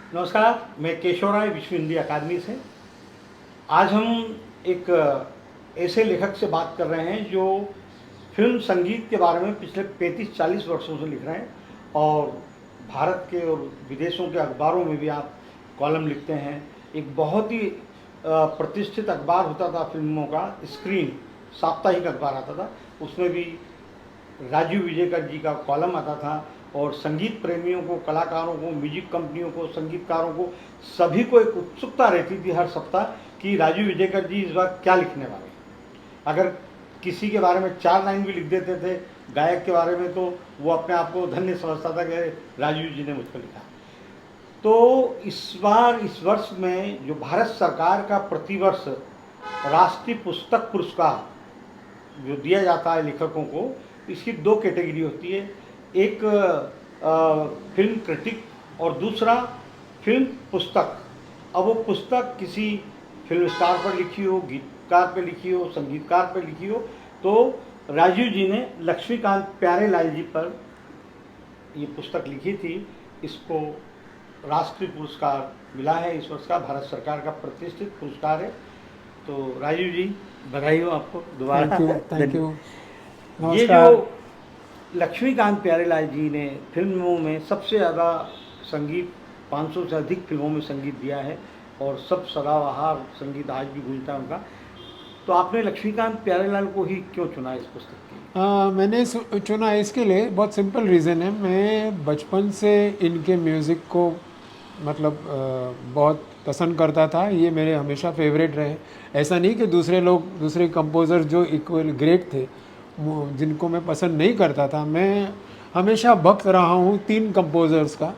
नमस्कार, मैं केशव राय विश्व हिंदी अकादमी से। आज हम एक ऐसे लेखक से बात कर रहे हैं जो फिल्म संगीत के बारे में पिछले 35-40 वर्षों से लिख रहे हैं और भारत के और विदेशों के अखबारों में भी आप कॉलम लिखते हैं। एक बहुत ही प्रतिष्ठित अखबार होता था फिल्मों का, स्क्रीन साप्ताहिक अखबार आता था, उसमें भी राजीव विजयकर जी का कॉलम आता था और संगीत प्रेमियों को, कलाकारों को, म्यूजिक कंपनियों को, संगीतकारों को, सभी को एक उत्सुकता रहती थी हर सप्ताह कि राजीव विजयकर जी इस बार क्या लिखने वाले हैं। अगर किसी के बारे में 4 लाइन भी लिख देते थे, गायक के बारे में, तो वो अपने आप को धन्य समझता था कि राजीव जी ने मुझको लिखा। तो इस बार, इस वर्ष में जो भारत सरकार का प्रतिवर्ष राष्ट्रीय पुस्तक पुरस्कार जो दिया जाता है लेखकों को, इसकी 2 कैटेगरी होती है। एक फिल्म क्रिटिक और दूसरा फिल्म पुस्तक। अब वो पुस्तक किसी फिल्म स्टार पर लिखी हो, गीतकार पर लिखी हो, संगीतकार पर लिखी हो, तो राजीव जी ने लक्ष्मीकांत प्यारेलाल जी पर ये पुस्तक लिखी थी। इसको राष्ट्रीय पुरस्कार मिला है इस वर्ष का, भारत सरकार का प्रतिष्ठित पुरस्कार है। तो राजीव जी, बधाई हो आपको दोबारा। Thank you. ये नमस्कार। जो लक्ष्मीकांत प्यारेलाल जी ने फिल्मों में सबसे ज़्यादा संगीत, 500 से अधिक फिल्मों में संगीत दिया है और सब सदाबहार संगीत आज भी गूंजता है उनका। तो आपने लक्ष्मीकांत प्यारेलाल को ही क्यों चुना इस पुस्तक के मैंने चुना इसके लिए बहुत सिंपल रीज़न है। मैं बचपन से इनके म्यूज़िक को मतलब बहुत पसंद करता था। ये मेरे हमेशा फेवरेट रहे। ऐसा नहीं कि दूसरे लोग, दूसरे कंपोज़र जो इक्वल ग्रेट थे, जिनको मैं पसंद नहीं करता था। मैं हमेशा भक्त रहा हूँ 3 कंपोज़र्स का,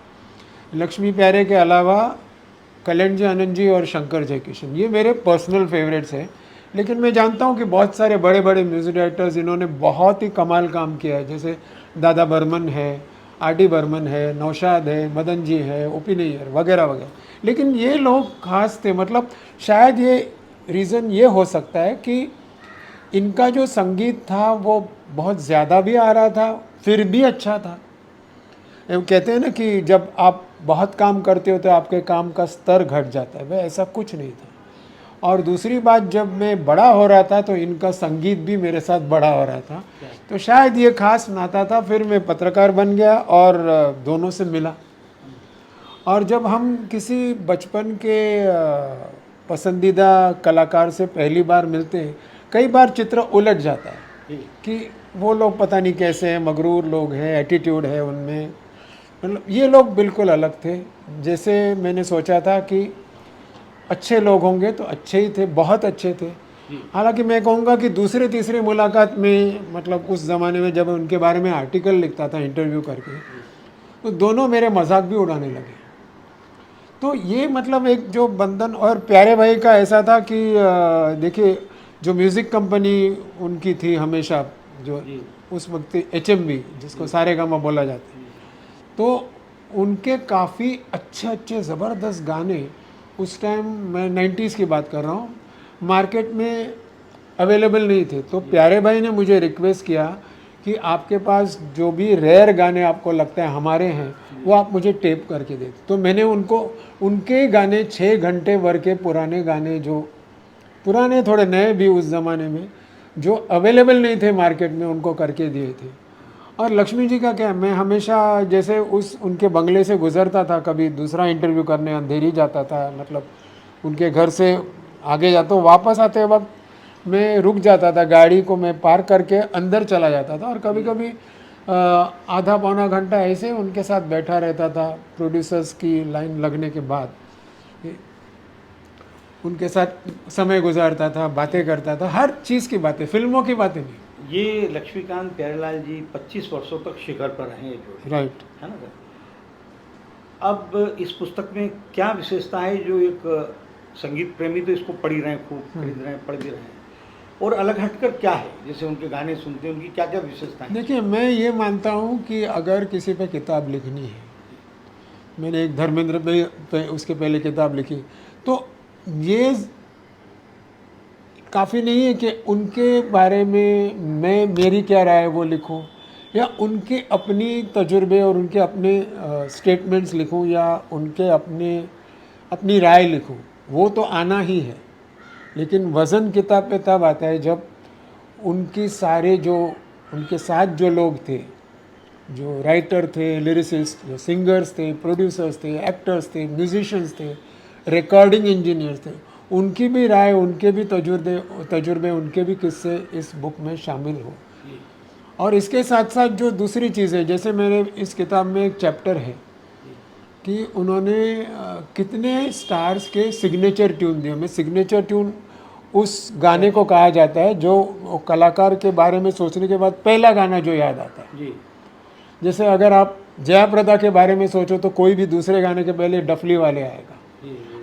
लक्ष्मी प्यारे के अलावा कल्याण जी, आनंद जी और शंकर जयकिशन। ये मेरे पर्सनल फेवरेट्स हैं। लेकिन मैं जानता हूँ कि बहुत सारे बड़े बड़े म्यूज़िक डायरेक्टर्स इन्होंने बहुत ही कमाल काम किया है, जैसे दादा बर्मन है, आर डी बर्मन है, नौशाद है, मदन जी है, ओपी नैयर वगैरह वगैरह। लेकिन ये लोग खास थे। मतलब शायद ये रीज़न ये हो सकता है कि इनका जो संगीत था वो बहुत ज़्यादा भी आ रहा था, फिर भी अच्छा था। वो कहते हैं ना कि जब आप बहुत काम करते हो तो आपके काम का स्तर घट जाता है, वह ऐसा कुछ नहीं था। और दूसरी बात, जब मैं बड़ा हो रहा था तो इनका संगीत भी मेरे साथ बड़ा हो रहा था, तो शायद ये खास नाता था। फिर मैं पत्रकार बन गया और दोनों से मिला। और जब हम किसी बचपन के पसंदीदा कलाकार से पहली बार मिलते हैं, कई बार चित्र उलट जाता है कि वो लोग पता नहीं कैसे हैं, मगरूर लोग हैं, एटीट्यूड है उनमें। मतलब ये लोग बिल्कुल अलग थे। जैसे मैंने सोचा था कि अच्छे लोग होंगे तो अच्छे ही थे, बहुत अच्छे थे। हालांकि मैं कहूँगा कि दूसरे तीसरे मुलाकात में, मतलब उस ज़माने में जब उनके बारे में आर्टिकल लिखता था इंटरव्यू करके, तो दोनों मेरे मजाक भी उड़ाने लगे। तो ये मतलब एक जो बंधन। और प्यारे भाई का ऐसा था कि देखिए, जो म्यूज़िक कंपनी उनकी थी हमेशा, जो उस वक्त HMV, जिसको सारेगामा बोला जाता है, तो उनके काफ़ी अच्छे अच्छे ज़बरदस्त गाने उस टाइम, मैं 90s की बात कर रहा हूँ, मार्केट में अवेलेबल नहीं थे। तो प्यारे भाई ने मुझे रिक्वेस्ट किया कि आपके पास जो भी रेयर गाने आपको लगता है हमारे हैं, वो आप मुझे टेप करके दे। तो मैंने उनको उनके गाने, 6 घंटे भर के पुराने गाने, जो पुराने थोड़े नए भी उस ज़माने में, जो अवेलेबल नहीं थे मार्केट में, उनको करके दिए थे। और लक्ष्मी जी का क्या, मैं हमेशा जैसे उस उनके बंगले से गुजरता था, कभी दूसरा इंटरव्यू करने अंधेरी जाता था, मतलब उनके घर से आगे जाता, तो वापस आते वक्त मैं रुक जाता था, गाड़ी को मैं पार्क करके अंदर चला जाता था। और कभी कभी आधा पौना घंटा ऐसे उनके साथ बैठा रहता था, प्रोड्यूसर्स की लाइन लगने के बाद उनके साथ समय गुजारता था, बातें करता था, हर चीज़ की बातें, फिल्मों की बातें नहीं। ये लक्ष्मीकांत प्यारेलाल जी 25 वर्षों तक शिखर पर रहे, जो राइट। है ना सर। अब इस पुस्तक में क्या विशेषता है जो एक संगीत प्रेमी तो इसको पढ़ ही रहे हैं, खूब खरीद रहे हैं, पढ़ भी रहे हैं, और अलग हटकर क्या है, जैसे उनके गाने सुनते हैं, उनकी क्या क्या विशेषताएं हैं? देखिए, मैं ये मानता हूँ कि अगर किसी पे किताब लिखनी है, मैंने एक धर्मेंद्र पे उसके पहले किताब लिखी, तो ये काफ़ी नहीं है कि उनके बारे में मैं, मेरी क्या राय है वो लिखूं, या उनके अपनी तजुर्बे और उनके अपने स्टेटमेंट्स लिखूं या उनके अपनी राय लिखूं, वो तो आना ही है। लेकिन वज़न किताब पे तब आता है जब उनके सारे जो उनके साथ जो लोग थे, जो राइटर थे, लिरिसिस्ट, जो सिंगर्स थे, प्रोड्यूसर्स थे, एक्टर्स थे, म्यूजिशियंस थे, रिकॉर्डिंग इंजीनियर्स थे, उनकी भी राय, उनके भी तजुर्बे, उनके भी किस्से इस बुक में शामिल हो। और इसके साथ साथ जो दूसरी चीज़ें, जैसे मेरे इस किताब में एक चैप्टर है कि उन्होंने कितने स्टार्स के सिग्नेचर ट्यून दिए। मैं सिग्नेचर ट्यून उस गाने को कहा जाता है जो कलाकार के बारे में सोचने के बाद पहला गाना जो याद आता है। जी। जैसे अगर आप जयाप्रदा के बारे में सोचो तो कोई भी दूसरे गाने के पहले डफली वाले आएगा।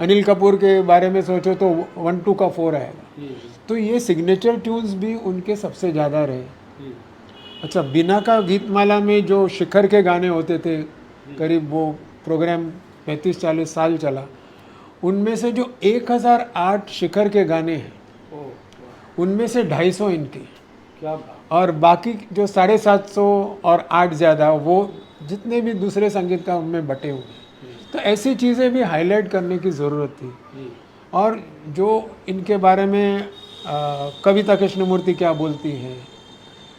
अनिल कपूर के बारे में सोचो तो 1 2 का 4 आएगा। तो ये सिग्नेचर ट्यून्स भी उनके सबसे ज़्यादा रहे। अच्छा, बीना का गीतमाला में जो शिखर के गाने होते थे, करीब वो प्रोग्राम 35-40 साल चला, उनमें से जो 1008 शिखर के गाने हैं, उनमें से 250 इनके, क्या बात। और बाकी जो 750 और 8 ज़्यादा वो जितने भी दूसरे संगीतकार उनमें बटे हुए हैं। तो ऐसी चीज़ें भी हाईलाइट करने की ज़रूरत थी। और जो इनके बारे में कविता कृष्णमूर्ति क्या बोलती हैं,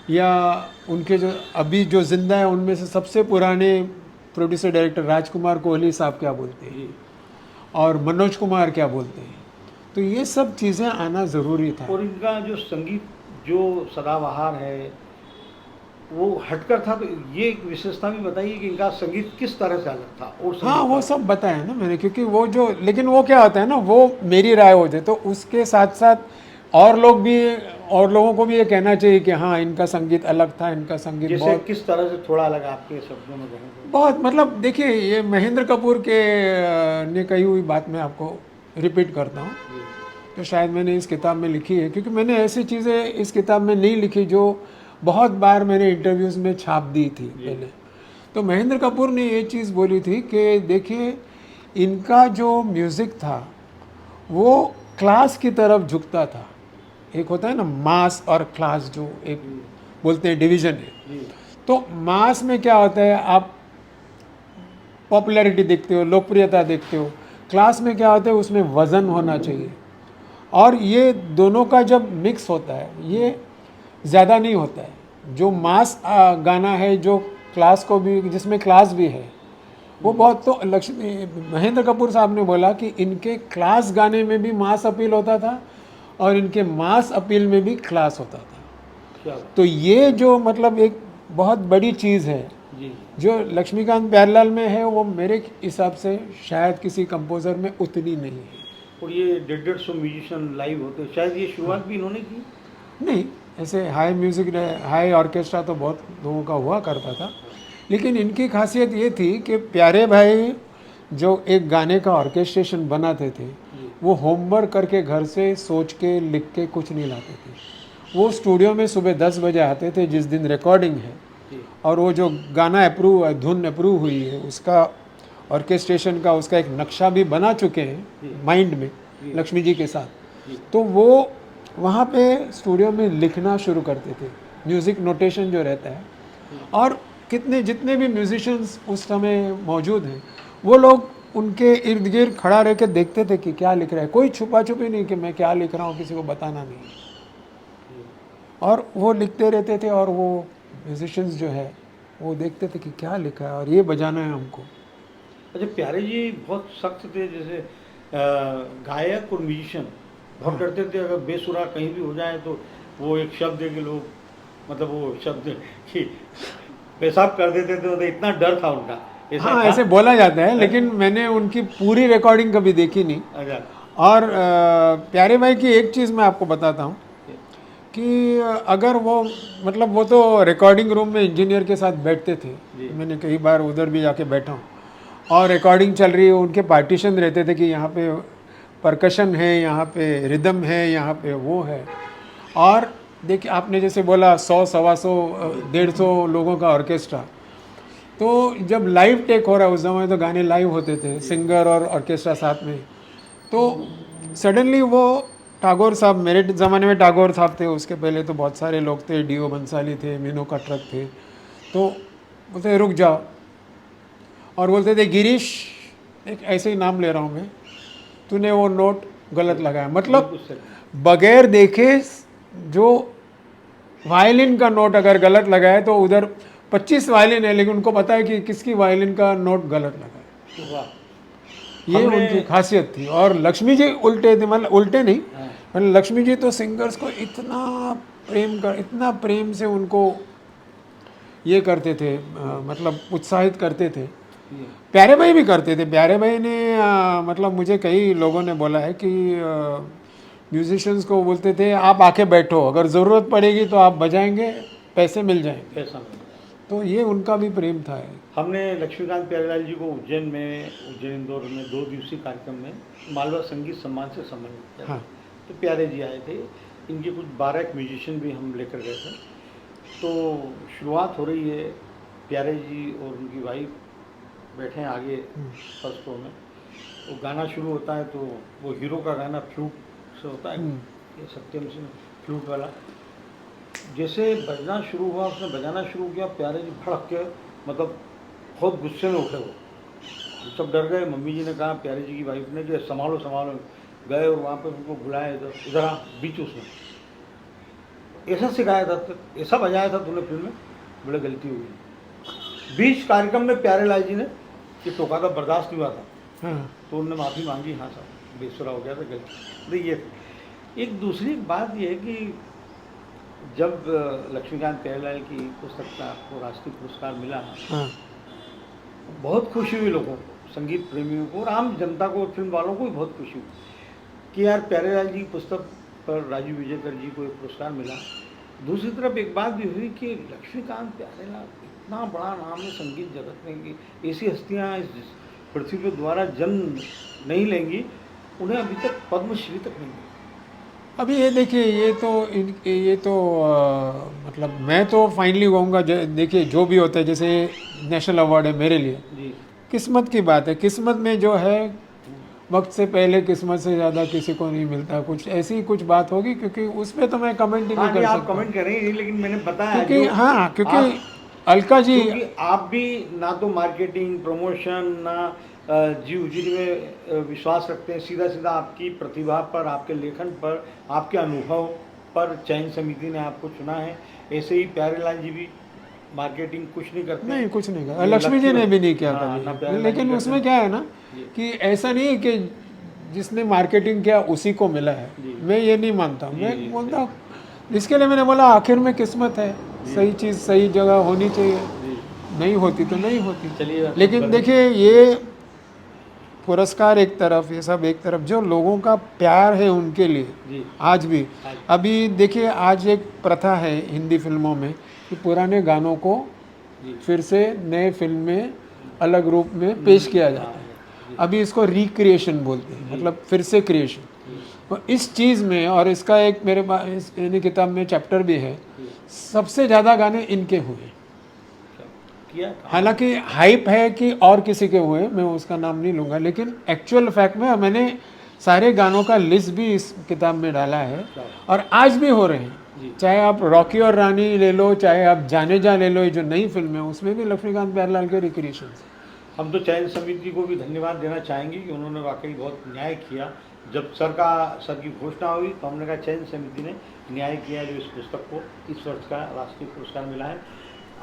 या उनके जो अभी जो जिंदा है उनमें से सबसे पुराने प्रोड्यूसर डायरेक्टर राजकुमार कोहली साहब क्या बोलते हैं, और मनोज कुमार क्या बोलते हैं, तो ये सब चीज़ें आना ज़रूरी था। और इनका जो संगीत जो सदाबहार है वो हटकर था, तो ये एक विशेषता भी बताइए कि इनका संगीत किस तरह से अलग था। और हाँ, वो सब बताया ना मैंने, क्योंकि वो जो, लेकिन वो क्या होता है ना, वो मेरी राय हो जाए तो उसके साथ साथ और लोगों को भी ये कहना चाहिए कि हाँ, इनका संगीत अलग था, इनका संगीत जैसे बहुत किस तरह से थोड़ा अलग आपके शब्दों में कहें तो? बहुत, मतलब देखिए, ये महेंद्र कपूर के ने कही हुई बात मैं आपको रिपीट करता हूँ, तो शायद मैंने इस किताब में लिखी है, क्योंकि मैंने ऐसी चीज़ें इस किताब में नहीं लिखी जो बहुत बार मैंने इंटरव्यूज़ में छाप दी थी पहले। तो महेंद्र कपूर ने ये चीज़ बोली थी कि देखिए, इनका जो म्यूज़िक था वो क्लास की तरफ झुकता था। एक होता है ना मास और क्लास, जो एक बोलते हैं डिवीज़न है। तो मास में क्या होता है, आप पॉपुलैरिटी देखते हो, लोकप्रियता देखते हो। क्लास में क्या होता है, उसमें वज़न होना चाहिए। और ये दोनों का जब मिक्स होता है, ये ज़्यादा नहीं होता है। जो मास गाना है, जो क्लास को भी, जिसमें क्लास भी है, वो बहुत, तो महेंद्र कपूर साहब ने बोला कि इनके क्लास गाने में भी मास अपील होता था और इनके मास अपील में भी क्लास होता था। तो ये जो मतलब एक बहुत बड़ी चीज़ है जो लक्ष्मीकांत प्यारेलाल में है, वो मेरे हिसाब से शायद किसी कंपोज़र में उतनी नहीं है। और ये 150 म्यूजिशियन लाइव होते, शायद ये शुरुआत भी इन्होंने की? नहीं, ऐसे हाई ऑर्केस्ट्रा तो बहुत लोगों का हुआ करता था, लेकिन इनकी खासियत ये थी कि प्यारे भाई जो एक गाने का ऑर्केस्ट्रेशन बनाते थे, वो होमवर्क करके घर से सोच के लिख के कुछ नहीं लाते थे। वो स्टूडियो में सुबह 10 बजे आते थे जिस दिन रिकॉर्डिंग है, और वो जो गाना धुन अप्रूव हुई है, उसका ऑर्केस्ट्रेशन का उसका एक नक्शा भी बना चुके हैं माइंड में लक्ष्मी जी के साथ। तो वो वहाँ पे स्टूडियो में लिखना शुरू करते थे, म्यूज़िक नोटेशन जो रहता है। और जितने भी म्यूजिशियंस उस समय मौजूद हैं, वो लोग उनके इर्द गिर्द खड़ा रह के देखते थे कि क्या लिख रहा है। कोई छुपा छुपी नहीं कि मैं क्या लिख रहा हूँ, किसी को बताना नहीं। और वो लिखते रहते थे, और वो म्यूजिशियंस जो है वो देखते थे कि क्या लिखा है और ये बजाना है हमको। अच्छा, प्यारे जी बहुत सख्त थे, जैसे गायक और म्यूजिशियन बहुत डरते थे अगर बेसुरा कहीं भी हो जाए तो वो एक शब्द है कि लोग, मतलब वो शब्द कि पेशाब कर देते थे, तो इतना डर था उनका। हाँ, ऐसे बोला जाता है, लेकिन मैंने उनकी पूरी रिकॉर्डिंग कभी देखी नहीं। अच्छा। और प्यारे भाई की एक चीज़ मैं आपको बताता हूँ कि अगर वो, मतलब वो तो रिकॉर्डिंग रूम में इंजीनियर के साथ बैठते थे, मैंने कई बार उधर भी जाके बैठा हूँ, और रिकॉर्डिंग चल रही है, उनके पार्टीशन रहते थे कि यहाँ पे परकशन है, यहाँ पे रिदम है, यहाँ पे वो है। और देखिए, आपने जैसे बोला 100, 125, 150 लोगों का ऑर्केस्ट्रा, तो जब लाइव टेक हो रहा है, उस समय तो गाने लाइव होते थे, सिंगर और ऑर्केस्ट्रा साथ में, तो सडनली वो टागोर साहब, मेरे ज़माने में टागोर साहब थे, उसके पहले तो बहुत सारे लोग थे, डी.ओ. बंसाली थे, मीनू कटरक थे, तो बोलते रुक जाओ, और बोलते थे गिरीश, एक ऐसे ही नाम ले रहा हूँ मैं, तूने वो नोट गलत लगाया। मतलब बिल्कुल सही। बगैर देखे जो वायलिन का नोट अगर गलत लगाए तो उधर 25 वायलिन है, लेकिन उनको पता है कि किसकी वायलिन का नोट गलत लगा है। वाह। ये हमने उनकी खासियत थी। और लक्ष्मी जी उल्टे थे, मतलब उल्टे नहीं, हाँ, मतलब लक्ष्मी जी तो सिंगर्स को इतना प्रेम से उनको ये करते थे, मतलब उत्साहित करते थे। ये प्यारे भाई भी करते थे। प्यारे भाई ने मतलब मुझे कई लोगों ने बोला है कि म्यूजिशियंस को बोलते थे आप आके बैठो, अगर ज़रूरत पड़ेगी तो आप बजाएंगे, पैसे मिल जाएंगे। पैसा मिल गया। तो ये उनका भी प्रेम था। हमने लक्ष्मीकांत प्यारेलाल जी को उज्जैन इंदौर में 2 दिवसीय कार्यक्रम में मालवा संगीत सम्मान से सम्मानित किया। हाँ। तो प्यारे जी आए थे, इनके कुछ 12 एक म्यूजिशियन भी हम लेकर गए थे। तो शुरुआत हो रही है, प्यारे जी और उनकी वाइफ बैठे हैं आगे फर्स्ट रो में। वो गाना शुरू होता है तो वो हीरो का गाना फ्लूट से होता है, ये सत्यम सिंह फ्लूट वाला। जैसे बजना शुरू हुआ, उसने बजाना शुरू किया, प्यारे जी भड़क के मतलब बहुत गुस्से में उठे वो। हम सब डर गए। मम्मी जी ने कहा, प्यारे जी की वाइफ ने, कि संभालो संभालो। गए और वहाँ पे उनको बुलाया, इधर आ, बीच उसने ऐसा सिखाया था, ऐसा बजाया था तूने फिल्म में, बड़े गलती हो गई। बीच कार्यक्रम में प्यारेलाल जी ने कि टोका था, बर्दाश्त नहीं हुआ था, हाँ। तो उन्होंने माफ़ी मांगी, हाँ साहब बेसुरा हो गया था, गलती। तो ये थी। एक दूसरी बात ये है कि जब लक्ष्मीकांत प्यारेलाल की पुस्तक का आपको राष्ट्रीय पुरस्कार मिला, हाँ। बहुत खुशी हुई लोगों को, संगीत प्रेमियों को और आम जनता को, फिल्म वालों को भी बहुत खुशी हुई कि यार प्यारेलाल जी की पुस्तक पर राजीव विजयकर जी को एक पुरस्कार मिला। दूसरी तरफ एक बात भी हुई कि लक्ष्मीकांत प्यारेलाल इतना बड़ा नाम है संगीत जगत में कि ऐसी हस्तियाँ इस पृथ्वी पर दोबारा जन्म नहीं लेंगी, उन्हें अभी तक पद्मश्री तक नहीं मिली। अभी ये देखिए, ये तो मतलब मैं तो फाइनली कहूँगा, देखिए जो भी होता है, जैसे नेशनल अवार्ड है मेरे लिए, जी किस्मत की बात है। किस्मत में जो है, वक्त से पहले किस्मत से ज़्यादा किसी को नहीं मिलता, कुछ ऐसी कुछ बात होगी, क्योंकि उसमें तो मैं कमेंट ही हाँ, नहीं कर नहीं आप सकता। कमेंट करें, लेकिन मैंने बताया क्योंकि जो हाँ, क्योंकि आप, अलका जी, क्योंकि आप भी ना तो मार्केटिंग प्रमोशन ना जी उजरी में विश्वास रखते हैं, सीधा सीधा आपकी प्रतिभा पर, आपके लेखन पर, आपके अनुभव पर चयन समिति ने आपको चुना है। ऐसे ही प्यारेलाल जी भी मार्केटिंग कुछ नहीं करते नहीं हैं। कुछ नहीं कहा, ये लक्ष्मी जी लक्ष्य- ने भी नहीं किया हाँ, ना कभी। प्यारेलाल जी लेकिन करते उसमें हैं। क्या है ना, जी कि ऐसा नहीं है कि जिसने मार्केटिंग किया उसी को मिला है। जी। मैं ये नहीं मानता। जी, मैं जी, बोलता हूँ, इसके लिए मैंने बोला आखिर में किस्मत है, सही चीज़ सही जगह होनी चाहिए, जी। नहीं होती तो नहीं होती। चलिए, लेकिन देखिए, ये पुरस्कार एक तरफ, ये सब एक तरफ, जो लोगों का प्यार है उनके लिए जी आज भी। आज- अभी देखिए, आज एक प्रथा है हिंदी फिल्मों में कि पुराने गानों को जी फिर से नए फिल्म में अलग रूप में पेश किया जाता है। जी अभी इसको रिक्रिएशन बोलते हैं, मतलब फिर से क्रिएशन। जी तो इस चीज़ में, और इसका एक मेरे पास यानी किताब में चैप्टर भी है, जी। सबसे ज़्यादा गाने इनके हुए। किया था। हालांकि हाइप है कि और किसी के हुए, मैं उसका नाम नहीं लूँगा, लेकिन एक्चुअल फैक्ट में मैंने सारे गानों का लिस्ट भी इस किताब में डाला है, और आज भी हो रहे हैं। जी। चाहे आप रॉकी और रानी ले लो, चाहे आप जाने जा ले लो, ये जो नई फिल्म है उसमें भी लक्ष्मीकांत प्यारेलाल के रिक्रिएशन। हम तो चयन समिति को भी धन्यवाद देना चाहेंगे कि उन्होंने वाकई बहुत न्याय किया। जब सर की घोषणा हुई तो हमने कहा चयन समिति ने न्याय किया, जो इस पुस्तक को इस वर्ष का राष्ट्रीय पुरस्कार मिला है।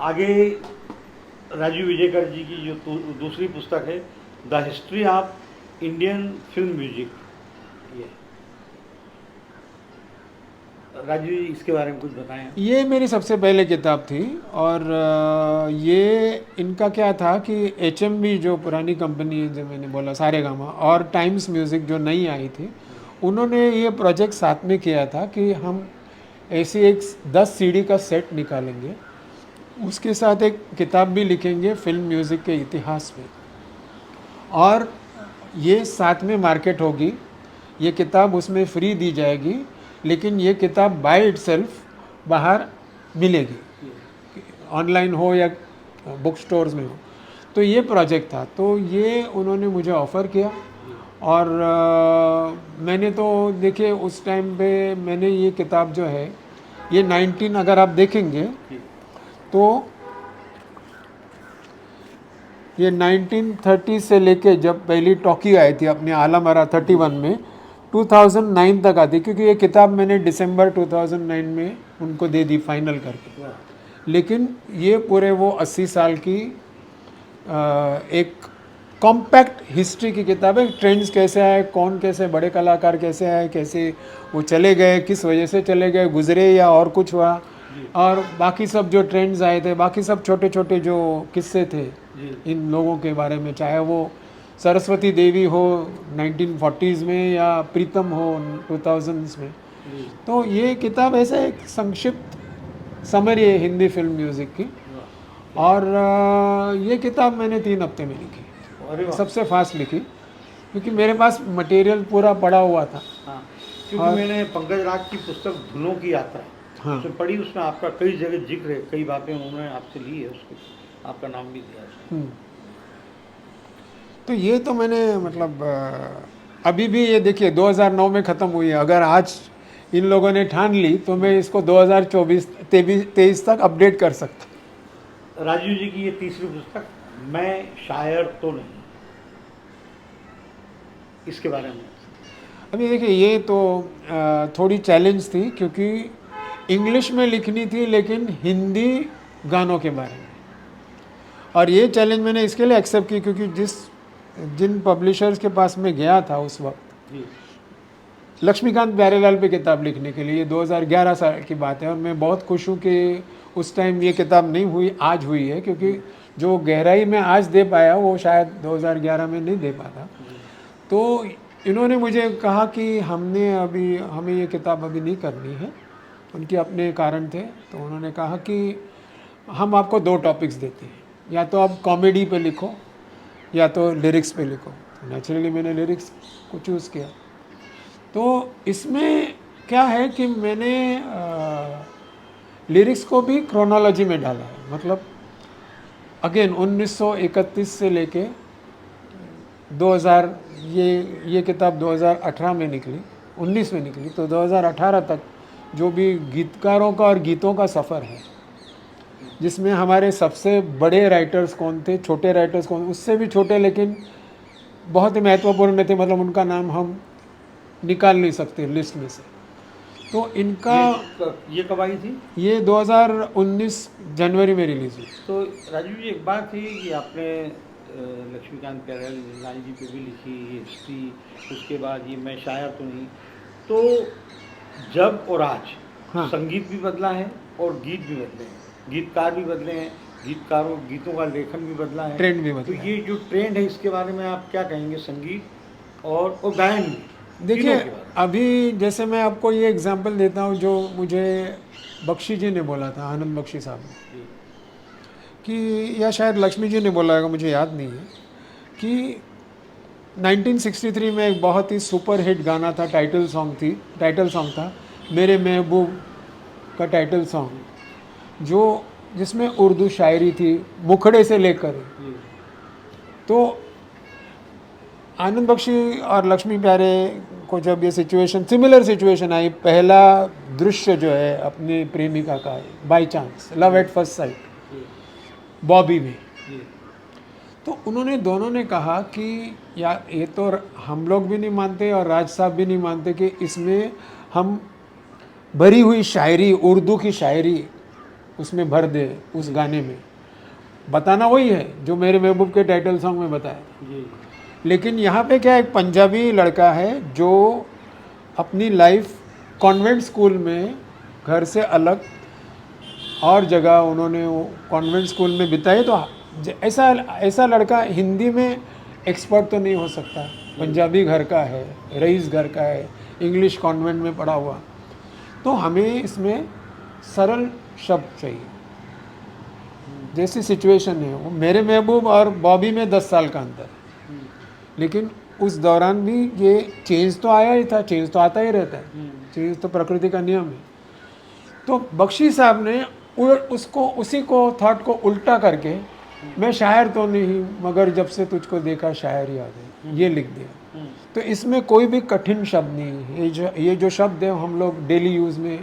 आगे राजीव विजयकर जी की जो दूसरी पुस्तक है, the history of Indian film music, ये राजीव जी इसके बारे में कुछ बताएं। ये मेरी सबसे पहले किताब थी, और ये इनका क्या था कि HMV जो पुरानी कंपनी है, जो मैंने बोला सारेगामा, और टाइम्स म्यूज़िक जो नई आई थी, उन्होंने ये प्रोजेक्ट साथ में किया था कि हम ऐसी एक 10 CD का सेट निकालेंगे, उसके साथ एक किताब भी लिखेंगे फिल्म म्यूज़िक के इतिहास में, और ये साथ में मार्केट होगी। ये किताब उसमें फ्री दी जाएगी, लेकिन ये किताब बाय इटसेल्फ बाहर मिलेगी, ऑनलाइन हो या बुक स्टोर्स में हो। तो ये प्रोजेक्ट था, तो ये उन्होंने मुझे ऑफ़र किया, और मैंने तो देखिए उस टाइम पे मैंने ये किताब जो है, ये 19 अगर आप देखेंगे तो ये 1930 से लेके जब पहली टॉकी आई थी अपने आलमरा 31 में 2009 तक आती, क्योंकि ये किताब मैंने दिसंबर 2009 में उनको दे दी फाइनल करके। लेकिन ये पूरे वो 80 साल की एक कॉम्पैक्ट हिस्ट्री की किताब है। ट्रेंड्स कैसे आए, कौन कैसे बड़े कलाकार कैसे आए, कैसे वो चले गए, किस वजह से चले गए, गुजरे या और कुछ हुआ, और बाकी सब जो ट्रेंड्स आए थे, बाकी सब छोटे छोटे जो किस्से थे इन लोगों के बारे में, चाहे वो सरस्वती देवी हो 1940s में या प्रीतम हो 2000s में। तो ये किताब ऐसे एक संक्षिप्त समरी है हिंदी फिल्म म्यूज़िक की। और ये किताब मैंने 3 हफ्ते में लिखी, अरे वाह। सबसे फास्ट लिखी, क्योंकि मेरे पास मटेरियल पूरा पड़ा हुआ था। हाँ, क्योंकि मैंने पंकज राज की पुस्तक धुनों की यात्रा हाँ। उसमें पढ़ी, उसमें आपका कई जगह जिक्र है, कई बातें उन्होंने आपसे ली है, उसके आपका नाम भी दिया है। तो ये तो मैंने मतलब अभी भी ये देखिए 2009 में ख़त्म हुई है, अगर आज इन लोगों ने ठान ली तो मैं इसको 2023 तक अपडेट कर सकता। राजीव जी की ये तीसरी पुस्तक, मैं शायर तो नहीं, इसके बारे में अभी देखिए ये तो थोड़ी चैलेंज थी, क्योंकि इंग्लिश में लिखनी थी लेकिन हिंदी गानों के बारे में। और ये चैलेंज मैंने इसके लिए एक्सेप्ट की क्योंकि जिन पब्लिशर्स के पास मैं गया था उस वक्त, जी लक्ष्मीकांत प्यारेलाल पे किताब लिखने के लिए, ये 2011 साल की बात है। और मैं बहुत खुश हूँ कि उस टाइम ये किताब नहीं हुई, आज हुई है, क्योंकि जो गहराई में आज दे पाया वो शायद 2011 में नहीं दे पाता। तो इन्होंने मुझे कहा कि हमें ये किताब अभी नहीं करनी है, उनके अपने कारण थे। तो उन्होंने कहा कि हम आपको 2 टॉपिक्स देते हैं, या तो आप कॉमेडी पे लिखो या तो लिरिक्स पे लिखो। नेचुरली मैंने लिरिक्स को चूज़ किया। तो इसमें क्या है कि मैंने लिरिक्स को भी क्रोनोलॉजी में डाला है, मतलब अगेन 1931 से लेके 2000, ये किताब 2018 में निकली, 19 में निकली, तो 2018 तक जो भी गीतकारों का और गीतों का सफ़र है, जिसमें हमारे सबसे बड़े राइटर्स कौन थे, छोटे राइटर्स कौन, उससे भी छोटे लेकिन बहुत ही महत्वपूर्ण थे, मतलब उनका नाम हम निकाल नहीं सकते लिस्ट में से। तो इनका ये कब आई थी? ये 2019 जनवरी में रिलीज़ हुई। तो राजीव जी, एक बात थी कि आपने लक्ष्मीकांत प्यारेलाल जी पे भी लिखी ये हिस्ट्री, उसके बाद ये मैं शायर तो नहीं, तो जब और आज हाँ। संगीत भी बदला है और गीत भी बदले हैं, गीतकार भी बदले हैं, गीतों का लेखन भी बदला है, ट्रेंड भी तो बदला है। ये जो ट्रेंड है इसके बारे में आप क्या कहेंगे? संगीत और गायन भी, देखिए तीनों के बारे में। अभी जैसे मैं आपको ये एग्जांपल देता हूँ जो मुझे बख्शी जी ने बोला था, आनंद बख्शी साहब ने, जी, कि या शायद लक्ष्मी जी ने बोला होगा, मुझे याद नहीं है, कि 1963 में एक बहुत ही सुपर हिट गाना था, टाइटल सॉन्ग था मेरे महबूब का टाइटल सॉन्ग, जिसमें उर्दू शायरी थी मुखड़े से लेकर। जी, तो आनंद बख्शी और लक्ष्मी प्यारे को जब ये सिचुएशन सिचुएशन आई, पहला दृश्य जो है अपनी प्रेमिका का, by chance, love at first sight, जी, बॉबी में, जी, तो उन्होंने दोनों ने कहा कि यार ये तो हम लोग भी नहीं मानते और राज साहब भी नहीं मानते कि इसमें हम भरी हुई शायरी, उर्दू की शायरी उसमें भर दे, उस गाने में बताना वही है जो मेरे महबूब के टाइटल सॉन्ग में बताया। जी, लेकिन यहाँ पे क्या, एक पंजाबी लड़का है जो अपनी लाइफ कॉन्वेंट स्कूल में घर से अलग और जगह उन्होंने वो कॉन्वेंट स्कूल में बिताई। तो ऐसा लड़का हिंदी में एक्सपर्ट तो नहीं हो सकता, पंजाबी घर का है, रईस घर का है, इंग्लिश कॉन्वेंट में पढ़ा हुआ। तो हमें इसमें सरल शब्द चाहिए, जैसी सिचुएशन है वो मेरे महबूब और बॉबी में 10 साल का अंतर है, लेकिन उस दौरान भी ये चेंज तो आया ही था, चेंज तो आता ही रहता है, चेंज तो प्रकृति का नियम है। तो बख्शी साहब ने उसी को थॉट को उल्टा करके, मैं शायर तो नहीं मगर जब से तुझको देखा शायर याद है, ये लिख दिया। तो इसमें कोई भी कठिन शब्द नहीं है, ये जो शब्द है हम लोग डेली यूज़ में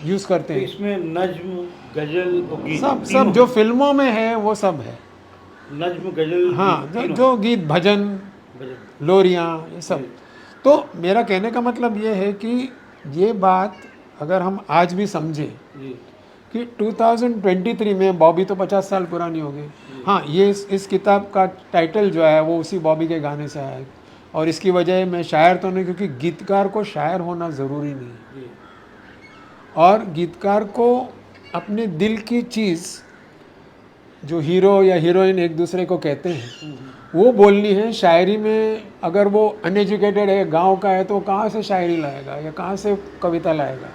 यूज़ करते तो हैं। इसमें नज्म, गजल और गीत सब जो फिल्मों में है वो सब है। नज्म, गजल, हाँ, गीत, जो तीनों। जो गीत, भजन, भजन। लोरियाँ, ये सब। जी। तो मेरा कहने का मतलब ये है कि ये बात अगर हम आज भी समझें जी। कि 2023 में, बॉबी तो 50 साल पुरानी हो गई। जी। हाँ, ये इस किताब का टाइटल जो है वो उसी बॉबी के गाने से आया है। और इसकी वजह मैं शायर तो नहीं, क्योंकि गीतकार को शायर होना ज़रूरी नहीं है। जी। और गीतकार को अपने दिल की चीज़, जो हीरो या हीरोइन एक दूसरे को कहते हैं, वो बोलनी है। शायरी में अगर वो अनएजुकेटेड है, गांव का है, तो कहाँ से शायरी लाएगा या कहाँ से कविता लाएगा?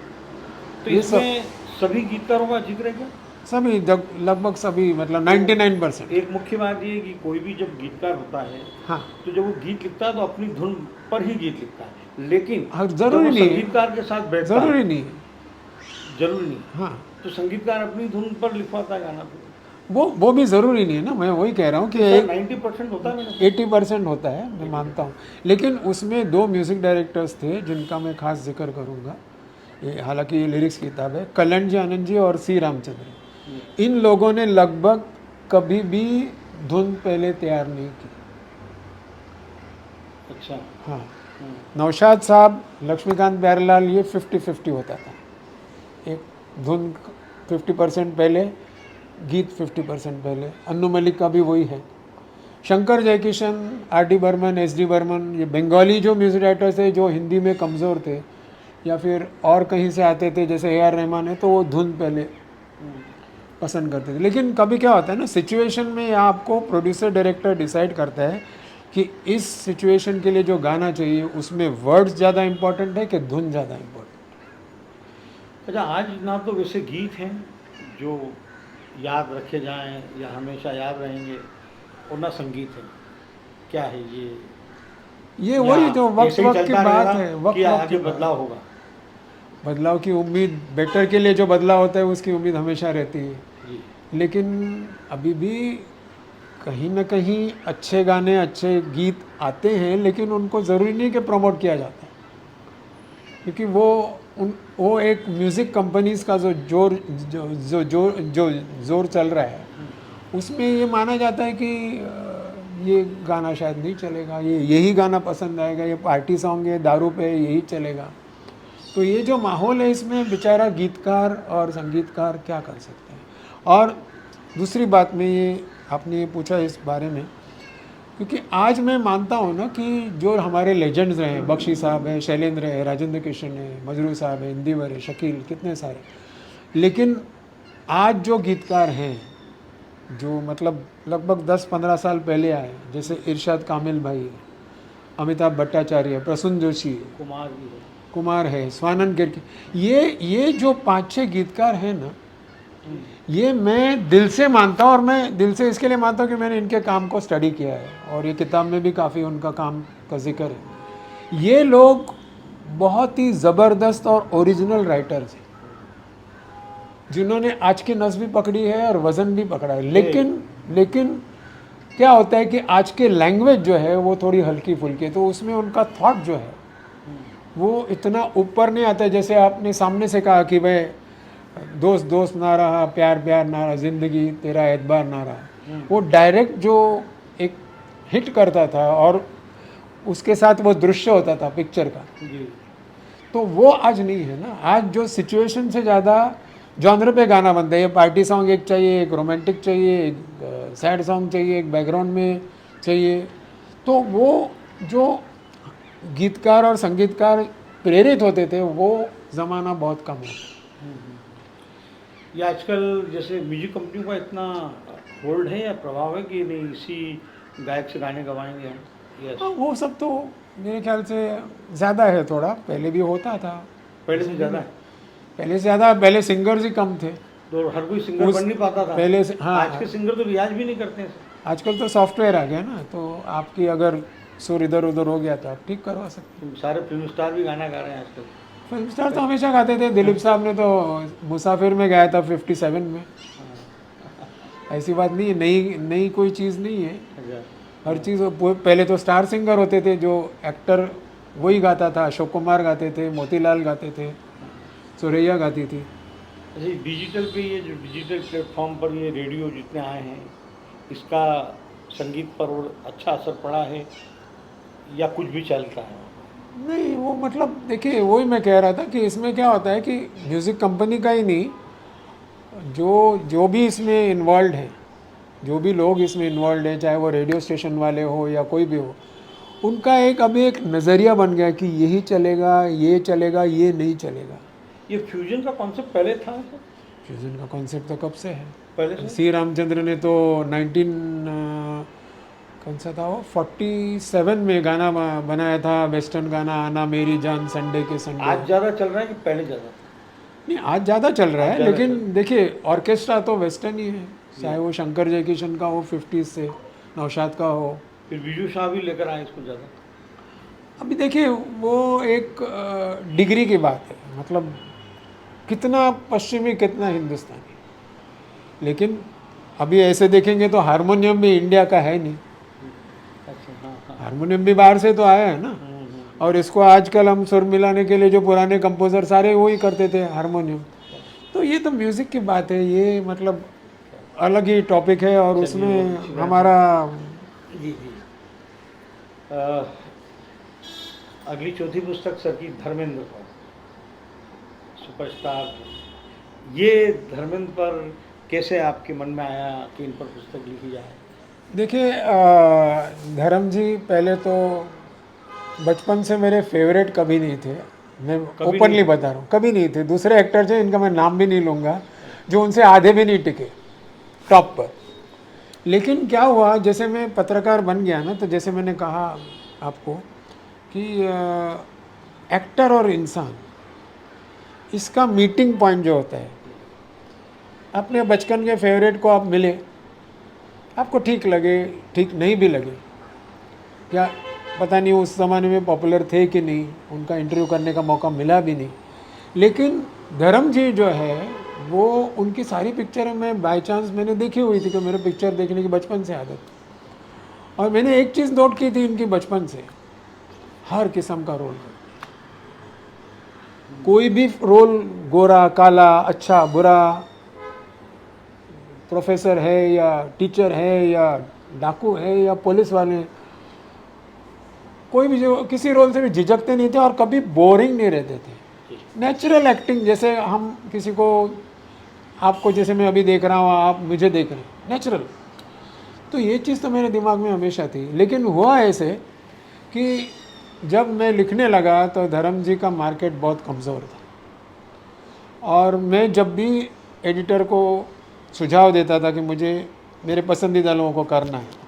तो ये सब इसमें सभी गीतकारों का जिक्र है क्या? सभी लगभग सभी, मतलब 99%। एक मुख्य बात ये है कि कोई भी जब गीतकार होता है, हाँ तो जब वो गीत लिखता है तो अपनी धुन पर ही गीत लिखता है, लेकिन हाँ, जब ज़रूरी वो नहीं है, संगीतकार के साथ बैठता ज़रूरी है, नहीं है। जरूरी नहीं, हाँ, तो संगीतकार अपनी धुन पर लिखवाता है गाना। वो भी ज़रूरी नहीं है ना। मैं वही कह रहा हूँ कि सर एक 90% होता है मैंने। 80% होता है, मैं मानता हूँ। लेकिन उसमें 2 म्यूज़िक डायरेक्टर्स थे जिनका मैं खास जिक्र करूँगा। ये हालांकि ये लिरिक्स किताब है, कल्याण जी आनंद जी और सी रामचंद्र। इन लोगों ने लगभग कभी भी धुन पहले तैयार नहीं की। अच्छा। हाँ, हम्म। नौशाद साहब, लक्ष्मीकांत प्यारेलाल, ये 50-50 होता था। एक धुन 50% पहले, गीत 50% पहले। अन्नू मलिक का भी वही है। Shankar Jaikishan, R D Burman, S D Burman, ये बंगाली जो म्यूजिक डायरेक्टर्स थे जो हिंदी में कमज़ोर थे या फिर और कहीं से आते थे, जैसे ए आर रहमान है, तो वो धुन पहले पसंद करते थे। लेकिन कभी क्या होता है ना, सिचुएशन में आपको प्रोड्यूसर डायरेक्टर डिसाइड करता है कि इस सिचुएशन के लिए जो गाना चाहिए उसमें वर्ड्स ज़्यादा इंपॉर्टेंट है कि धुन ज़्यादा इंपॉर्टेंट। अच्छा, आज ना तो वैसे गीत हैं जो याद रखे जाएं या हमेशा याद रहेंगे, और ना संगीत है। क्या है ये या वही जो वक्त ऐसे ही वक्त की चलता बात रहेगा है, वक्त कि वक्त की आगे बात। बदलाव होगा? बदलाव की उम्मीद, बेटर के लिए जो बदलाव होता है उसकी उम्मीद हमेशा रहती है। जी। लेकिन अभी भी कहीं ना कहीं अच्छे गाने, अच्छे गीत आते हैं, लेकिन उनको ज़रूरी नहीं कि प्रमोट किया जाता है, क्योंकि वो एक म्यूज़िक कंपनीज का जो जोर जो जो जो जो जोर चल रहा है, उसमें ये माना जाता है कि ये गाना शायद नहीं चलेगा, ये यही गाना पसंद आएगा, ये पार्टी सॉन्ग है, दारू पे यही चलेगा। तो ये जो माहौल है, इसमें बेचारा गीतकार और संगीतकार क्या कर सकते हैं। और दूसरी बात में ये, आपने ये पूछा इस बारे में, क्योंकि आज मैं मानता हूँ ना कि जो हमारे लेजेंड्स रहे हैं, बख्शी साहब हैं, शैलेंद्र है, राजेंद्र कृष्ण है, मजरू साहब है, इंदिवर है, शकील, कितने सारे, लेकिन आज जो गीतकार हैं जो मतलब लगभग 10-15 साल पहले आए, जैसे इरशाद कामिल भाई, अमिताभ भट्टाचार्य, प्रसून जोशी, कुमार भी है। कुमार है, स्वानंद गिरकी, ये जो 5-6 गीतकार हैं ना, ये मैं दिल से मानता हूँ। और मैं दिल से इसके लिए मानता हूँ कि मैंने इनके काम को स्टडी किया है और ये किताब में भी काफ़ी उनका काम का जिक्र है। ये लोग बहुत ही ज़बरदस्त और ओरिजिनल राइटर्स हैं, जिन्होंने आज की नस भी पकड़ी है और वज़न भी पकड़ा है। लेकिन क्या होता है कि आज के लैंग्वेज जो है वो थोड़ी हल्की फुल्की है, तो उसमें उनका थॉट जो है वो इतना ऊपर नहीं आता है। जैसे आपने सामने से कहा कि भाई दोस्त दोस्त ना रहा, प्यार प्यार ना रहा, ज़िंदगी तेरा एतबार ना रहा, वो डायरेक्ट जो एक हिट करता था और उसके साथ वो दृश्य होता था पिक्चर का, जी। तो वो आज नहीं है ना। आज जो सिचुएशन से ज़्यादा जॉनर पे गाना बनता है, ये पार्टी सॉन्ग एक चाहिए, एक रोमांटिक चाहिए, एक सैड सॉन्ग चाहिए, एक बैकग्राउंड में चाहिए, तो वो जो गीतकार और संगीतकार प्रेरित होते थे वो ज़माना बहुत कम है। ये आजकल जैसे म्यूजिक कंपनियों का इतना होल्ड है या प्रभाव है कि नहीं, इसी गायक से गाने गवाएंगे हम? यस। हाँ, वो सब तो मेरे ख्याल से ज़्यादा है, थोड़ा पहले भी होता था। पहले से ज़्यादा है? पहले से ज़्यादा, पहले सिंगर्स ही कम थे। तो हर कोई सिंगर बन नहीं पाता था पहले से, हाँ, आज के सिंगर तो रियाज भी नहीं करते हैं। आजकल तो सॉफ्टवेयर आ गया ना, तो आपकी अगर सुर इधर उधर हो गया तो आप ठीक करवा सकते हैं। सारे फिल्म स्टार भी गाना गा रहे हैं आजकल। फिल्म स्टार तो हमेशा गाते थे। दिलीप साहब ने तो मुसाफिर में गाया था 57 में। ऐसी बात नहीं है, नई कोई चीज़ नहीं है। अच्छा। हर चीज़ पहले तो स्टार सिंगर होते थे, जो एक्टर वही गाता था। अशोक कुमार गाते थे, मोतीलाल गाते थे, सुरैया गाती थी। अच्छा, डिजिटल पे, ये जो डिजिटल प्लेटफॉर्म पर ये रेडियो जितने आए हैं, इसका संगीत पर और अच्छा असर पड़ा है या कुछ भी चलता है? नहीं, वो मतलब देखिए वही मैं कह रहा था कि इसमें क्या होता है कि म्यूज़िक कंपनी का ही नहीं, जो जो भी इसमें इन्वॉल्व हैं, जो भी लोग इसमें इन्वॉल्व हैं, चाहे वो रेडियो स्टेशन वाले हो या कोई भी हो, उनका एक अभी एक नज़रिया बन गया कि यही चलेगा, ये नहीं चलेगा। ये फ्यूजन का कॉन्सेप्ट पहले था सर? फ्यूज़न का कॉन्सेप्ट तो कब से है। पहले से? सी रामचंद्र ने तो 19 कौन सा था वो 47 में गाना बनाया था, वेस्टर्न गाना, आना मेरी जान संडे के संडे। आज ज़्यादा चल रहा है कि पहले ज़्यादा? नहीं, आज ज़्यादा चल रहा आज है, ज़्यादा लेकिन देखिए ऑर्केस्ट्रा तो वेस्टर्न ही है, चाहे वो शंकर जयकिशन का हो 50s से, नौशाद का हो। फिर विजू शाह भी लेकर आए इसको ज़्यादा। अभी देखिए वो एक डिग्री की बात है, मतलब कितना पश्चिमी कितना हिंदुस्तानी। लेकिन अभी ऐसे देखेंगे तो हारमोनियम भी इंडिया का है नहीं, अच्छा, हाँ हाँ। हारमोनियम भी बाहर से तो आया है ना। और इसको आजकल हम सुर मिलाने के लिए जो पुराने कंपोजर सारे वही करते थे हारमोनियम। तो ये तो म्यूज़िक की बात है, ये मतलब अलग ही टॉपिक है और चलिए, उसमें बहुत अच्छी बात है। हमारा जी जी। अगली चौथी पुस्तक सर की धर्मेंद्र पर, सुपरस्टार। ये धर्मेंद्र पर कैसे आपके मन में आया कि इन पर पुस्तक लिखी जाए? देखिए धर्म जी पहले तो बचपन से मेरे फेवरेट कभी नहीं थे, मैं कभी ओपनली नहीं? बता रहा हूँ, कभी नहीं थे। दूसरे एक्टर थे, इनका मैं नाम भी नहीं लूँगा, जो उनसे आधे भी नहीं टिके टॉप पर। लेकिन क्या हुआ, जैसे मैं पत्रकार बन गया ना, तो जैसे मैंने कहा आपको कि एक्टर और इंसान, इसका मीटिंग पॉइंट जो होता है, अपने बचपन के फेवरेट को आप मिले, आपको ठीक लगे ठीक नहीं भी लगे, या पता नहीं उस ज़माने में पॉपुलर थे कि नहीं, उनका इंटरव्यू करने का मौका मिला भी नहीं। लेकिन धर्म जी जो है वो उनकी सारी पिक्चरें मैं बाय चांस मैंने देखी हुई थी, कि मेरे पिक्चर देखने की बचपन से आदत। और मैंने एक चीज़ नोट की थी इनकी बचपन से, हर किस्म का रोल, कोई भी रोल, गोरा काला, अच्छा बुरा, प्रोफेसर है या टीचर है या डाकू है या पुलिस वाले, कोई भी जो किसी रोल से भी झिझकते नहीं थे और कभी बोरिंग नहीं रहते थे। नेचुरल एक्टिंग, जैसे हम किसी को, आपको जैसे मैं अभी देख रहा हूँ, आप मुझे देख रहे हैं, नेचुरल। तो ये चीज़ तो मेरे दिमाग में हमेशा थी। लेकिन हुआ ऐसे कि जब मैं लिखने लगा तो धर्म जी का मार्केट बहुत कमज़ोर था, और मैं जब भी एडिटर को सुझाव देता था कि मुझे मेरे पसंदीदा लोगों को करना है,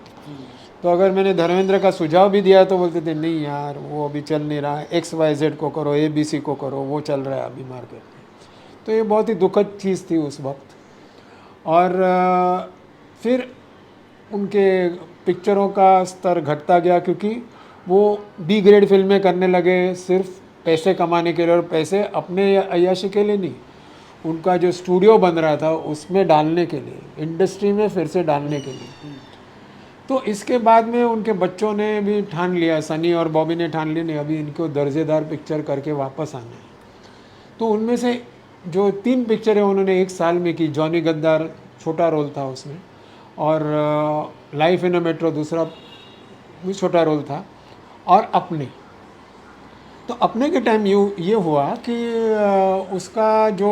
तो अगर मैंने धर्मेंद्र का सुझाव भी दिया तो बोलते थे नहीं यार वो अभी चल नहीं रहा है, XYZ को करो, ABC को करो, वो चल रहा है अभी मार्केट में। तो ये बहुत ही दुखद चीज़ थी उस वक्त। और फिर उनके पिक्चरों का स्तर घटता गया, क्योंकि वो B ग्रेड फिल्में करने लगे, सिर्फ पैसे कमाने के लिए, और पैसे अपने अय्याशी के लिए नहीं, उनका जो स्टूडियो बन रहा था उसमें डालने के लिए, इंडस्ट्री में फिर से डालने के लिए। तो इसके बाद में उनके बच्चों ने भी ठान लिया, सनी और बॉबी ने ठान लिया, नहीं अभी इनको दर्जेदार पिक्चर करके वापस आना है। तो उनमें से जो 3 पिक्चरें उन्होंने एक साल में की, जॉनी गद्दार छोटा रोल था उसमें, और लाइफ इन अ मेट्रो दूसरा भी छोटा रोल था, और अपने। तो अपने के टाइम ये हुआ कि उसका जो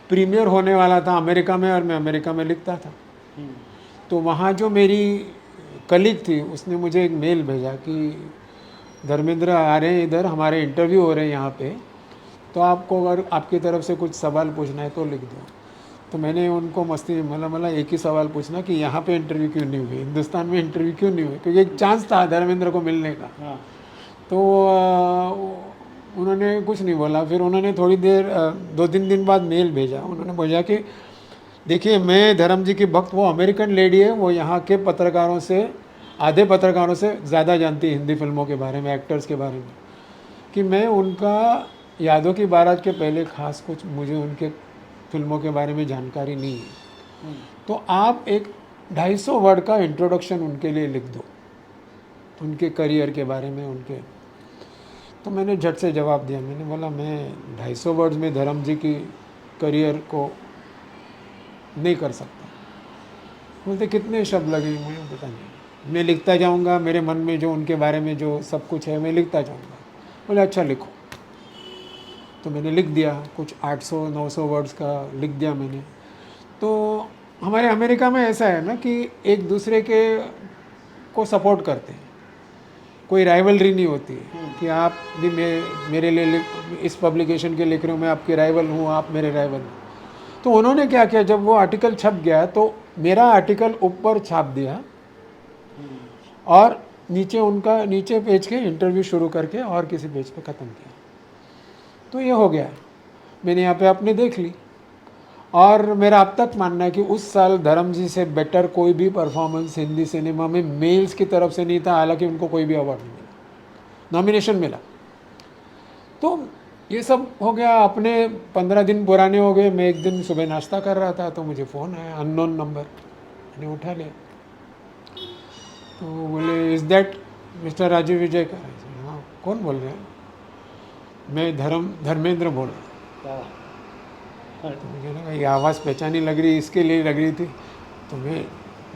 प्रीमियर होने वाला था अमेरिका में, और मैं अमेरिका में लिखता था, तो वहाँ जो मेरी कलीग थी उसने मुझे एक मेल भेजा कि धर्मेंद्र आ रहे हैं इधर, हमारे इंटरव्यू हो रहे हैं यहाँ पे, तो आपको अगर आपकी तरफ से कुछ सवाल पूछना है तो लिख दो। तो मैंने उनको मस्ती में मला एक ही सवाल पूछना कि यहाँ पे इंटरव्यू क्यों नहीं हुई, हिंदुस्तान में इंटरव्यू क्यों नहीं हुई, क्योंकि एक चांस था धर्मेंद्र को मिलने का। तो उन्होंने कुछ नहीं बोला। फिर उन्होंने थोड़ी देर 2-3 दिन बाद मेल भेजा, उन्होंने बोला कि देखिए मैं धर्म जी की भक्त, वो अमेरिकन लेडी है, वो यहाँ के पत्रकारों से, आधे पत्रकारों से ज़्यादा जानती है हिंदी फिल्मों के बारे में, एक्टर्स के बारे में, कि मैं उनका यादों की बारात के पहले ख़ास कुछ मुझे उनके फिल्मों के बारे में जानकारी नहीं है, तो आप एक 250 वर्ड का इंट्रोडक्शन उनके लिए लिख दो, उनके करियर के बारे में उनके। तो मैंने झट से जवाब दिया, मैंने बोला मैं 250 वर्ड्स में धर्म जी की करियर को नहीं कर सकता। बोलते कितने शब्द लगे, मुझे पता नहीं। मैं लिखता जाऊंगा, मेरे मन में जो उनके बारे में जो सब कुछ है मैं लिखता जाऊंगा। बोले अच्छा लिखो। तो मैंने लिख दिया, कुछ 800-900 वर्ड्स का लिख दिया मैंने। तो हमारे अमेरिका में ऐसा है ना कि एक दूसरे के को सपोर्ट करते हैं, कोई राइवलरी नहीं होती है कि आप भी मेरे लिए इस पब्लिकेशन के लिख रहे हो, मैं आपके राइवल हूँ, आप मेरे राइवल हो। तो उन्होंने क्या किया, जब वो आर्टिकल छप गया तो मेरा आर्टिकल ऊपर छाप दिया और नीचे उनका नीचे पेज के इंटरव्यू शुरू करके और किसी पेज पे ख़त्म किया। तो ये हो गया, मैंने यहाँ पे अपने देख ली। और मेरा अब तक मानना है कि उस साल धर्म जी से बेटर कोई भी परफॉर्मेंस हिंदी सिनेमा में मेल्स की तरफ से नहीं था, हालांकि उनको कोई भी अवार्ड नहीं मिला, नॉमिनेशन मिला। तो ये सब हो गया, अपने 15 दिन पुराने हो गए। मैं एक दिन सुबह नाश्ता कर रहा था तो मुझे फ़ोन आया, अननोन नंबर, मैंने उठा लिया। तो बोले इज़ दैट मिस्टर राजीव विजय का? हाँ, कौन बोल रहे हैं? मैं धर्मेंद्र बोल रहा हूँ। तो मुझे लगा ये आवाज़ पहचानी लग रही, इसके लिए लग रही थी। तो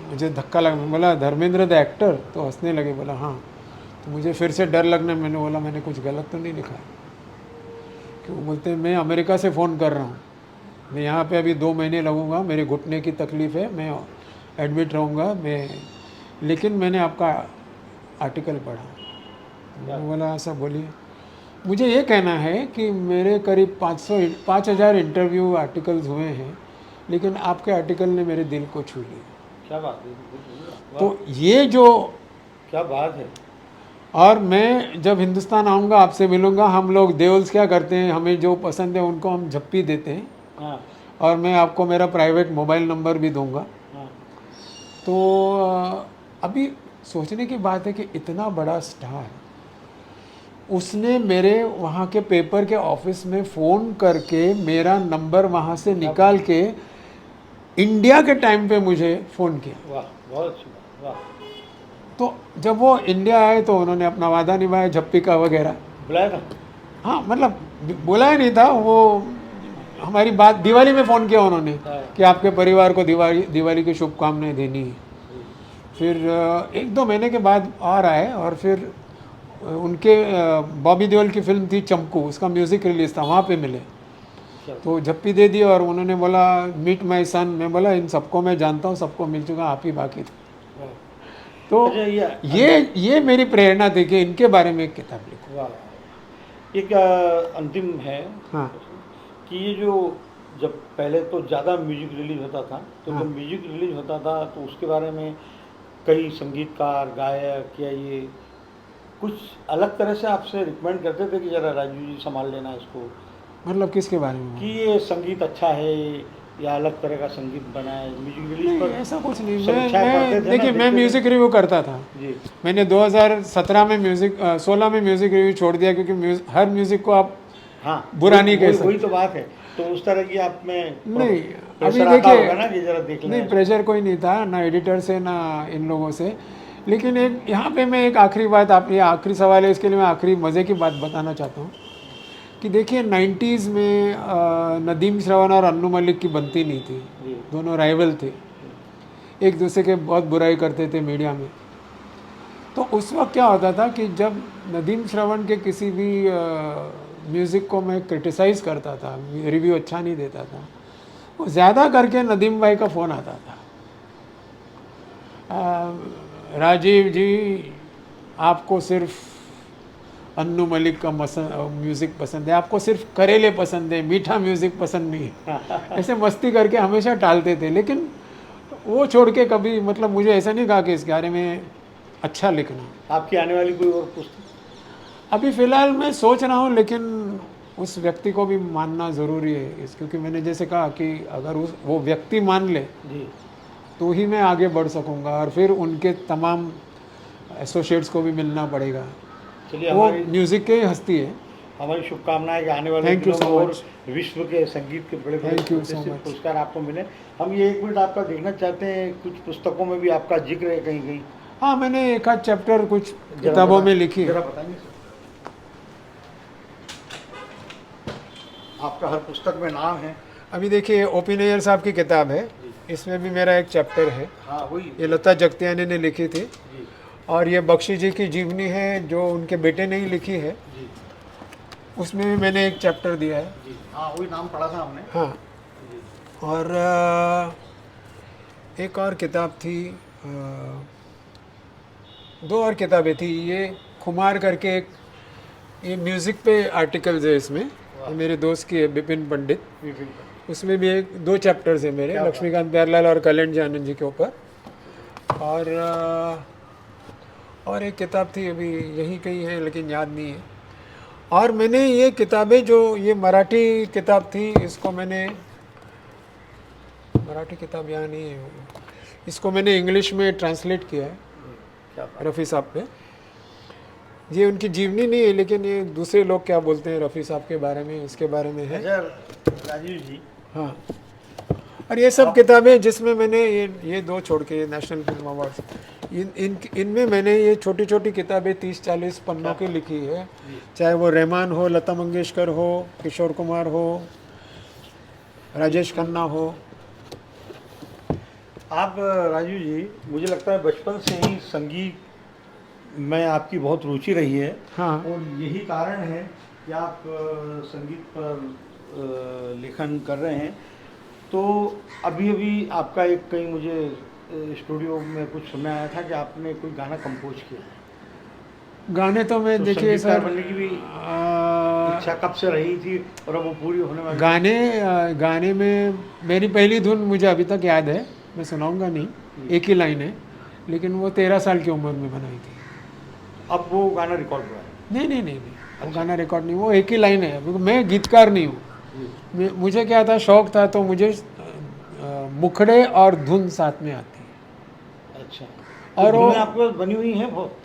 मुझे धक्का लगा, बोला धर्मेंद्र द एक्टर? तो हंसने लगे, बोला हाँ। तो मुझे फिर से डर लगना, मैंने बोला मैंने कुछ गलत तो नहीं लिखा है? कि वो बोलते हैं मैं अमेरिका से फ़ोन कर रहा हूँ, मैं यहाँ पे अभी 2 महीने लगूँगा, मेरे घुटने की तकलीफ़ है, मैं एडमिट रहूँगा, लेकिन मैंने आपका आर्टिकल पढ़ा। मैंने बोला ऐसा बोलिए। मुझे ये कहना है कि मेरे करीब 5,000 इंटरव्यू आर्टिकल्स हुए हैं, लेकिन आपके आर्टिकल ने मेरे दिल को छू लिया। क्या बात है, तो ये जो क्या बात है। और मैं जब हिंदुस्तान आऊँगा आपसे मिलूँगा, हम लोग देवल्स क्या करते हैं, हमें जो पसंद है उनको हम झप्पी देते हैं। हाँ और मैं आपको मेरा प्राइवेट मोबाइल नंबर भी दूंगा। हाँ। तो अभी सोचने की बात है कि इतना बड़ा स्टार, उसने मेरे वहाँ के पेपर के ऑफिस में फ़ोन करके मेरा नंबर वहाँ से निकाल के इंडिया के टाइम पे मुझे फ़ोन किया। वाह, बहुत अच्छी बात, वाह। तो जब वो इंडिया आए तो उन्होंने अपना वादा निभाया, झप्पी का वगैरह। बुलाया था? हाँ, मतलब बुलाया नहीं था, वो हमारी बात दिवाली में फ़ोन किया उन्होंने कि आपके परिवार को दिवाली की शुभकामनाएं देनी है। फिर 1-2 महीने के बाद और आए, और फिर उनके बॉबी देओल की फिल्म थी चंपू, उसका म्यूज़िक रिलीज़ था, वहाँ पे मिले। तो झप्पी दे दी और उन्होंने बोला मीट माई सन। मैं बोला इन सबको मैं जानता हूँ, सबको मिल चुका, आप ही बाकी थे। तो अच्छा, ये मेरी प्रेरणा थी कि इनके बारे में एक किताब लिखूँ। वाह। एक अंतिम है। हाँ कि ये जो जब पहले तो ज़्यादा म्यूजिक रिलीज होता था, तो हाँ। जब म्यूजिक रिलीज होता था तो उसके बारे में कई संगीतकार, गायक या ये कुछ अलग तरह से आपसे रिकमेंड करते थे कि ज़रा राजू जी संभाल लेना इसको, मतलब किसके बारे में? कि ये संगीत अच्छा है या अलग तरह का संगीत बनाए म्यूजिक रिलीज नहीं, पर? ऐसा कुछ नहीं। समीक्षाएं पढ़ते थे ना, देखिए, मैं देखते थे? म्यूज़िक रिव्यू करता था। जी मैंने 2017 में 16 में म्यूज़िक रिव्यू छोड़ दिया, क्योंकि हर म्यूज़िक को आप हाँ, बुरा नहीं कह सकते। वही तो बात है। तो उस तरह की आप में नहीं, अभी प्रेशर आता देखिए, होगा ना कि जरा देख लें। नहीं प्रेशर कोई नहीं था, ना एडिटर से ना इन लोगों से। लेकिन एक यहाँ पे मैं एक आखिरी बात, आप ये आखिरी सवाल है इसके लिए मैं आखिरी मज़े की बात बताना चाहता हूँ कि देखिए 90s में नदीम श्रवण और अन्नू मलिक की बनती नहीं थी, जी। दोनों राइवल थे, एक दूसरे के बहुत बुराई करते थे मीडिया में। तो उस वक्त क्या होता था कि जब नदीम श्रवण के किसी भी म्यूज़िक को मैं क्रिटिसाइज़ करता था, रिव्यू अच्छा नहीं देता था, वो ज़्यादा करके नदीम भाई का फ़ोन आता था, राजीव जी आपको सिर्फ अन्नू मलिक का म्यूज़िक पसंद है, आपको सिर्फ करेले पसंद है, मीठा म्यूज़िक पसंद नहीं है। ऐसे मस्ती करके हमेशा टालते थे। लेकिन वो छोड़ के कभी, मतलब मुझे ऐसा नहीं कहा कि इस बारे में अच्छा लिखना। आपकी आने वाली कोई और पुस्तक? अभी फ़िलहाल मैं सोच रहा हूँ, लेकिन उस व्यक्ति को भी मानना ज़रूरी है, क्योंकि मैंने जैसे कहा कि अगर वो व्यक्ति मान ले जी, तो ही मैं आगे बढ़ सकूँगा, और फिर उनके तमाम एसोसिएट्स को भी मिलना पड़ेगा। चलिए वो हमारी म्यूज़िक की हस्ती है। हमारी शुभकामनाएं कि आने वाले Thank you दिनों में so और much. विश्व के संगीत के बड़े बड़े Thank you so प्रतिष्ठित much. पुरस्कार आपको मिले। हम ये 1 मिनट आपका देखना चाहते हैं, कुछ पुस्तकों में भी आपका जिक्र है कहीं कहीं। हाँ, मैंने एक आध चैप्टर कुछ जरा किताबों बता- में लिखी। जरा बताएंगे सर? आपका हर पुस्तक में नाम है। अभी देखिए, ओपी नैयर साहब की किताब है इसमें भी मेरा एक चैप्टर है। हाँ वही ये लता जगतियानी ने लिखी थी, जी और ये बख्शी जी की जीवनी है जो उनके बेटे ने ही लिखी है। जी उसमें भी मैंने एक चैप्टर दिया है। जी। हाँ वही नाम पढ़ा था हमने। हाँ, जी और एक और किताब थी, दो और किताबें थी। ये खुमार करके एक, ये म्यूज़िक पे आर्टिकल्स है इसमें, ये मेरे दोस्त की है बिपिन पंडित। बिल्कुल। उसमें भी एक दो चैप्टर्स है मेरे, क्या बात। लक्ष्मीकांत प्यारेलाल और कल्याण जी आनंद जी के ऊपर। और एक किताब थी, अभी यही कहीं है लेकिन याद नहीं है। और मैंने ये किताबें, जो ये मराठी किताब थी, इसको मैंने, मराठी किताब यहाँ नहीं है, इसको मैंने इंग्लिश में ट्रांसलेट किया है क्या बात। रफ़ी साहब पे। ये उनकी जीवनी नहीं है, लेकिन ये दूसरे लोग क्या बोलते हैं रफ़ी साहब के बारे में, इसके बारे में है। अच्छा राजीव जी, हाँ, और ये सब किताबें जिसमें मैंने ये दो छोड़ के, ये नेशनल फिल्म अवार्ड्स, इनमें मैंने ये छोटी छोटी किताबें 30-40 पन्नों की लिखी है। चाहे वो रहमान हो, लता मंगेशकर हो, किशोर कुमार हो, राजेश खन्ना हो। आप राजीव जी, मुझे लगता है बचपन से ही संगीत में आपकी बहुत रुचि रही है। हाँ, और यही कारण है कि आप संगीत पर लेखन कर रहे हैं। तो अभी अभी आपका एक कहीं मुझे स्टूडियो में कुछ सुनने आया था कि आपने कोई गाना कंपोज किया है। गाने तो मैं तो देखिए संगीतकार सर, बनने की भी इच्छा कब से रही थी और अब वो पूरी होने वाली? गाने में मेरी पहली धुन मुझे अभी तक याद है, मैं सुनाऊंगा नहीं, एक ही लाइन है, लेकिन वो 13 साल की उम्र में बनाई थी। अब वो गाना रिकॉर्ड हुआ है? नहीं नहीं नहीं नहीं, वो गाना रिकॉर्ड नहीं, वो एक ही लाइन है। मैं गीतकार नहीं हूँ। मुझे क्या था, शौक था, तो मुझे मुखड़े और धुन साथ में आती है। अच्छा। और तो वो धुनें आपके पास बनी हुई हैं बहुत?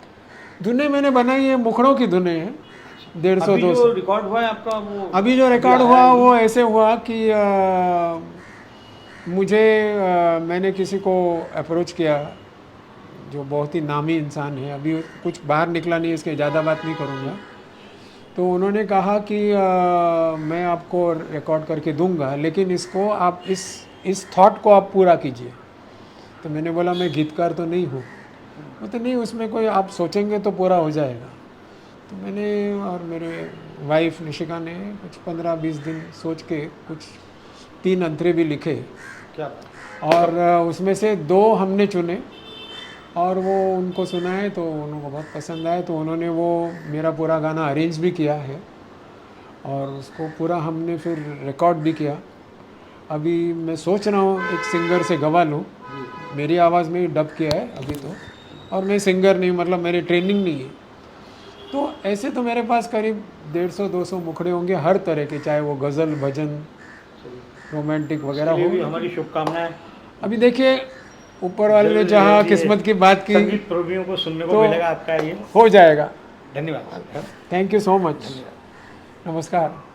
धुनें मैंने बनाई है, मुखड़ों की धुनें हैं, 150 अभी 200। जो रिकॉर्ड हुआ है आपका, वो अभी जो रिकॉर्ड आया हुआ है वो ऐसे हुआ कि मुझे मैंने किसी को अप्रोच किया जो बहुत ही नामी इंसान है, अभी कुछ बाहर निकला नहीं, इसके ज़्यादा बात नहीं करूँगा। तो उन्होंने कहा कि मैं आपको रिकॉर्ड करके दूंगा, लेकिन इसको आप इस थॉट को आप पूरा कीजिए। तो मैंने बोला मैं गीतकार तो नहीं हूँ। वो तो नहीं, उसमें कोई आप सोचेंगे तो पूरा हो जाएगा। तो मैंने और मेरे वाइफ निशिका ने कुछ 15-20 दिन सोच के कुछ 3 अंतरे भी लिखे, क्या बात। और उसमें से 2 हमने चुने और वो उनको सुनाए तो उनको बहुत पसंद आए। तो उन्होंने वो मेरा पूरा गाना अरेंज भी किया है और उसको पूरा हमने फिर रिकॉर्ड भी किया। अभी मैं सोच रहा हूँ एक सिंगर से गवा लूँ, मेरी आवाज़ में ही डब किया है अभी तो, और मैं सिंगर नहीं, मतलब मेरी ट्रेनिंग नहीं है। तो ऐसे तो मेरे पास करीब 150-200 मुखड़े होंगे हर तरह के, चाहे वो गज़ल, भजन, रोमांटिक वगैरह इसके लिए हो। भी हमारी शुभकामनाएं। अभी देखिए, ऊपर वाले ने जहाँ किस्मत की बात की संगीत प्रेमियों को सुनने को तो मिलेगा आपका ये। हो जाएगा। धन्यवाद। Thank you so much. नमस्कार।